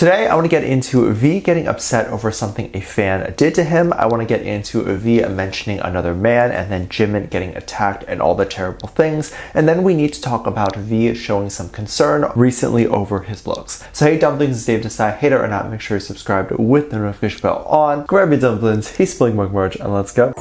Today, I want to get into V getting upset over something a fan did to him. I want to get into V mentioning another man, and then Jimin getting attacked and all the terrible things. And then we need to talk about V showing some concern recently over his looks. So hey Dumplings, it's Dave. Decide hate it or not, make sure you're subscribed with the notification bell on. Grab your dumplings, he's spilling mug merch, and let's go.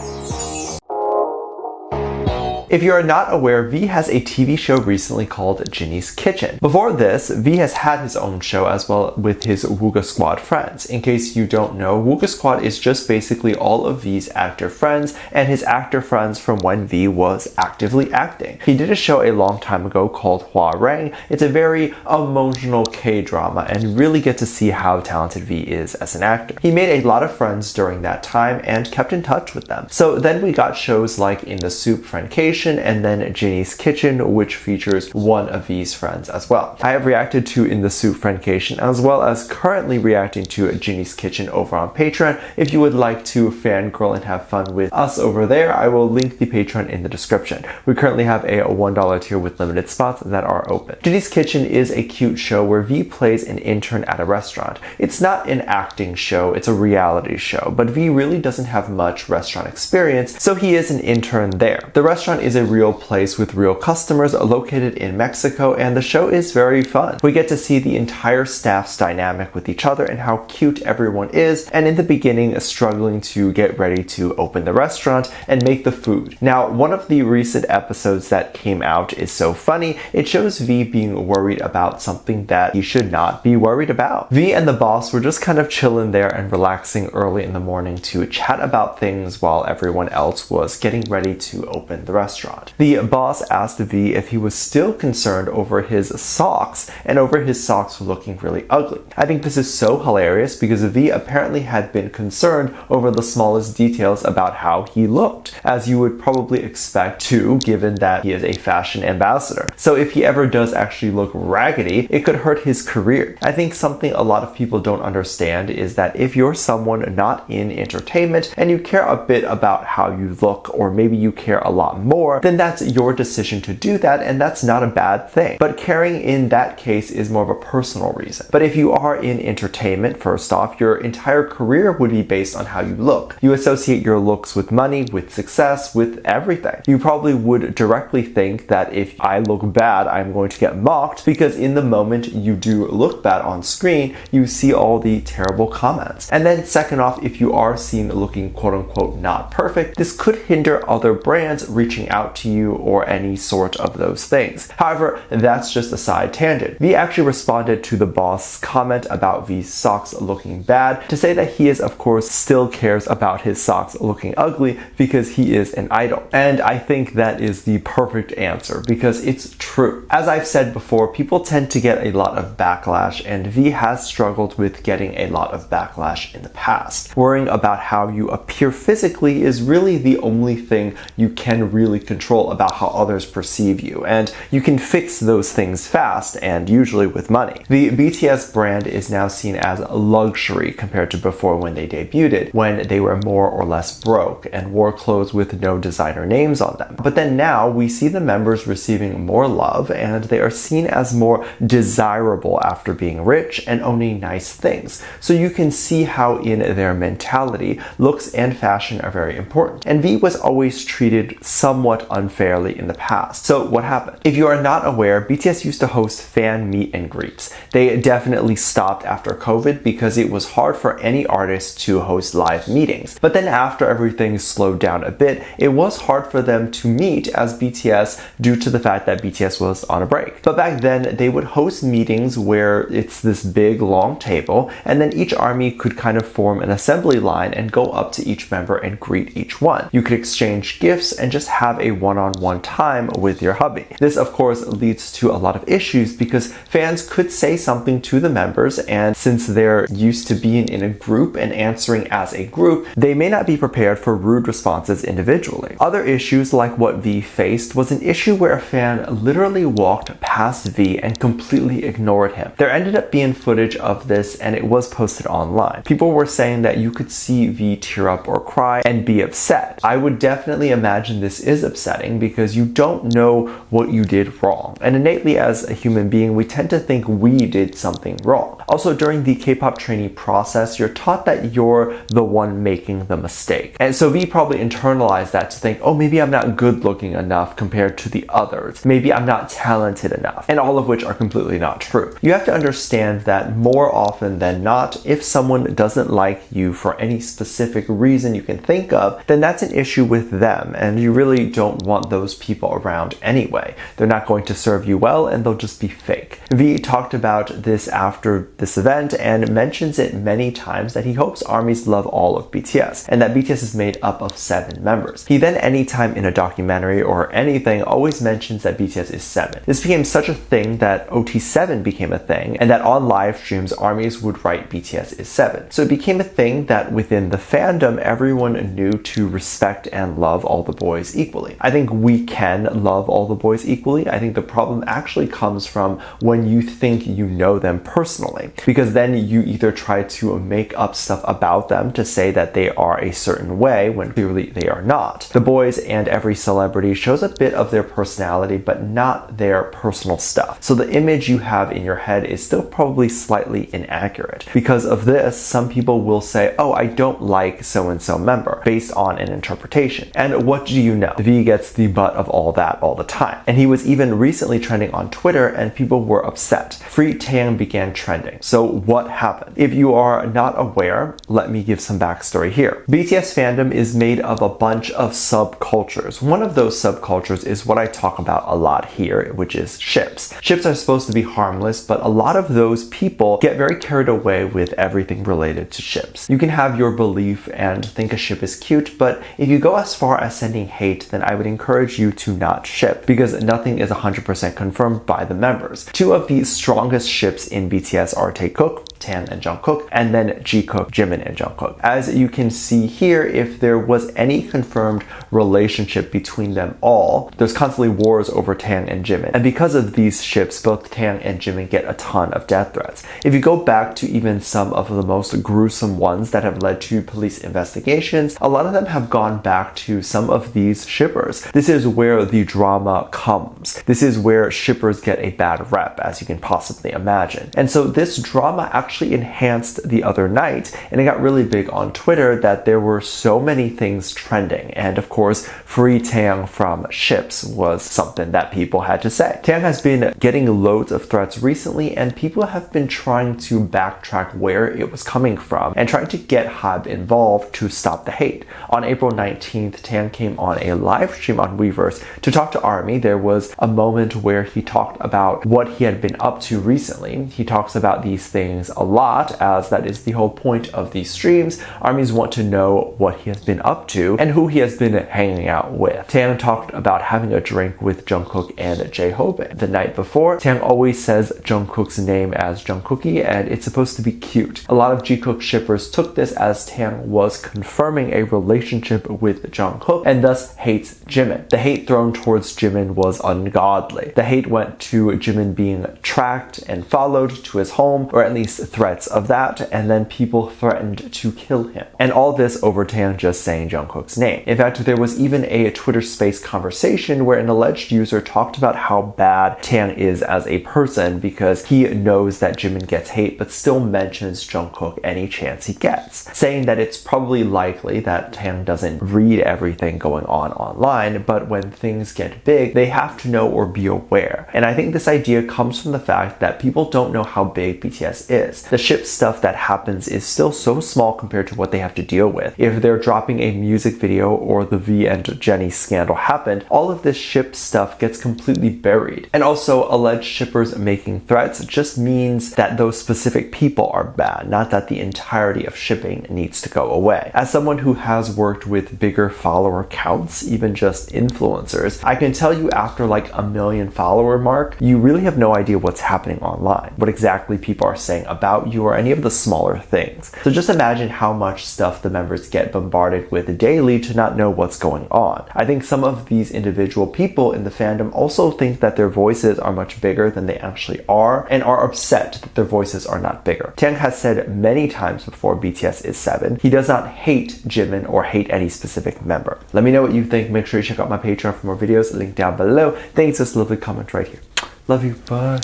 If you are not aware, V has a TV show recently called Jinny's Kitchen. Before this, V has had his own show as well with his Wooga Squad friends. In case you don't know, Wooga Squad is just basically all of V's actor friends and his actor friends from when V was actively acting. He did a show a long time ago called Hua Rang. It's a very emotional K-drama and you really get to see how talented V is as an actor. He made a lot of friends during that time and kept in touch with them. So then we got shows like In the Soup Friendcation and then Jinny's Kitchen, which features one of V's friends as well. I have reacted to In the Soup Friendcation as well as currently reacting to Jinny's Kitchen over on Patreon. If you would like to fangirl and have fun with us over there, I will link the Patreon in the description. We currently have a $1 tier with limited spots that are open. Jinny's Kitchen is a cute show where V plays an intern at a restaurant. It's not an acting show, it's a reality show, but V really doesn't have much restaurant experience, so he is an intern there. The restaurant is a real place with real customers located in Mexico, and the show is very fun. We get to see the entire staff's dynamic with each other and how cute everyone is, and in the beginning struggling to get ready to open the restaurant and make the food. Now, one of the recent episodes that came out is so funny. It shows V being worried about something that he should not be worried about. V and the boss were just kind of chilling there and relaxing early in the morning to chat about things while everyone else was getting ready to open the restaurant. The boss asked V if he was still concerned over his socks and over his socks looking really ugly. I think this is so hilarious because V apparently had been concerned over the smallest details about how he looked, as you would probably expect to, given that he is a fashion ambassador. So if he ever does actually look raggedy, it could hurt his career. I think something a lot of people don't understand is that if you're someone not in entertainment and you care a bit about how you look, or maybe you care a lot more, then that's your decision to do that, and that's not a bad thing. But caring in that case is more of a personal reason. But if you are in entertainment, first off, your entire career would be based on how you look. You associate your looks with money, with success, with everything. You probably would directly think that if I look bad, I'm going to get mocked, because in the moment you do look bad on screen, you see all the terrible comments. And then second off, if you are seen looking quote unquote not perfect, this could hinder other brands reaching out to you or any sort of those things. However, that's just a side tangent. V actually responded to the boss's comment about V's socks looking bad to say that he is of course still cares about his socks looking ugly because he is an idol. And I think that is the perfect answer because it's true. As I've said before, people tend to get a lot of backlash, and V has struggled with getting a lot of backlash in the past. Worrying about how you appear physically is really the only thing you can really control about how others perceive you, and you can fix those things fast and usually with money. The BTS brand is now seen as a luxury compared to before when they debuted, when they were more or less broke and wore clothes with no designer names on them. But then now we see the members receiving more love and they are seen as more desirable after being rich and owning nice things. So you can see how in their mentality, looks and fashion are very important. And V was always treated somewhat unfairly in the past. So what happened? If you are not aware, BTS used to host fan meet and greets. They definitely stopped after COVID because it was hard for any artist to host live meetings. But then after everything slowed down a bit, it was hard for them to meet as BTS due to the fact that BTS was on a break. But back then they would host meetings where it's this big long table, and then each army could kind of form an assembly line and go up to each member and greet each one. You could exchange gifts and just have a one-on-one time with your hubby. This of course leads to a lot of issues because fans could say something to the members, and since they're used to being in a group and answering as a group, they may not be prepared for rude responses individually. Other issues like what V faced was an issue where a fan literally walked past V and completely ignored him. There ended up being footage of this and it was posted online. People were saying that you could see V tear up or cry and be upset. I would definitely imagine this is upsetting because you don't know what you did wrong. And innately as a human being, we tend to think we did something wrong. Also, during the K-pop trainee process, you're taught that you're the one making the mistake. And so V probably internalized that to think, oh, maybe I'm not good looking enough compared to the others. Maybe I'm not talented enough. And all of which are completely not true. You have to understand that more often than not, if someone doesn't like you for any specific reason you can think of, then that's an issue with them. And you really don't want those people around anyway. They're not going to serve you well and they'll just be fake. V talked about this after this event and mentions it many times that he hopes ARMYs love all of BTS and that BTS is made up of 7 members. He then anytime in a documentary or anything always mentions that BTS is 7. This became such a thing that OT7 became a thing and that on live streams ARMYs would write BTS is 7. So it became a thing that within the fandom everyone knew to respect and love all the boys equally. I think we can love all the boys equally. I think the problem actually comes from when you think you know them personally, because then you either try to make up stuff about them to say that they are a certain way when clearly they are not. The boys and every celebrity shows a bit of their personality but not their personal stuff. So the image you have in your head is still probably slightly inaccurate. Because of this, some people will say, oh, I don't like so-and-so member based on an interpretation. And what do you know? V gets the butt of all that all the time. And he was even recently trending on Twitter and people were upset. Free Taeyang began trending. So what happened? If you are not aware, let me give some backstory here. BTS fandom is made of a bunch of subcultures. One of those subcultures is what I talk about a lot here, which is ships. Ships are supposed to be harmless, but a lot of those people get very carried away with everything related to ships. You can have your belief and think a ship is cute, but if you go as far as sending hate, then I would encourage you to not ship, because nothing is 100% confirmed by the members. 2 of the strongest ships in BTS are Taekook, Tan and Jungkook, and then Jikook, Jimin and Jungkook. As you can see here, if there was any confirmed relationship between them all, there's constantly wars over Tan and Jimin. And because of these ships, both Tan and Jimin get a ton of death threats. If you go back to even some of the most gruesome ones that have led to police investigations, a lot of them have gone back to some of these shippers. This is where the drama comes. This is where shippers get a bad rep, as you can possibly imagine. And so this drama actually enhanced the other night, and it got really big on Twitter that there were so many things trending. And of course, Free Taeyang from ships was something that people had to say. Taeyang has been getting loads of threats recently, and people have been trying to backtrack where it was coming from and trying to get HYBE involved to stop the hate. On April 19th, Taeyang came on a live stream on Weverse to talk to ARMY. There was a moment where he talked about what he had been up to recently. He talks about these things a lot, as that is the whole point of these streams. ARMYs want to know what he has been up to and who he has been hanging out with. Taeyang talked about having a drink with Jungkook and J-Hope the night before. Taeyang always says Jungkook's name as Jungkookie, and it's supposed to be cute. A lot of Jikook shippers took this as Taeyang was confirming a relationship with Jungkook and thus hates Jimin. The hate thrown towards Jimin was ungodly. The hate went to Jimin being tracked and followed to his home, or at least threats of that, and then people threatened to kill him. And all this over Taeyang just saying Jungkook's name. In fact, there was even a Twitter space conversation where an alleged user talked about how bad Taeyang is as a person because he knows that Jimin gets hate but still mentions Jungkook any chance he gets, saying that it's probably likely that Taeyang doesn't read everything going on online, but when things get big, they have to know or be aware. And I think this idea comes from the fact that people don't know how big BTS is. The ship stuff that happens is still so small compared to what they have to deal with. If they're dropping a music video or the V and Jenny scandal happened, all of this ship stuff gets completely buried. And also, alleged shippers making threats just means that those specific people are bad, not that the entirety of shipping needs to go away. As someone who has worked with bigger follower counts, even just influencers, I can tell you after like a 1 million follower mark, you really have no idea what's happening online, what exactly people are saying about you or any of the smaller things. So just imagine how much stuff the members get bombarded with daily to not know what's going on. I think some of these individual people in the fandom also think that their voices are much bigger than they actually are and are upset that their voices are not bigger. Taeyang has said many times before BTS is 7, he does not hate Jimin or hate any specific member. Let me know what you think. Make sure you check out my Patreon for more videos, link down below. Thanks for this lovely comment right here. Love you, bye.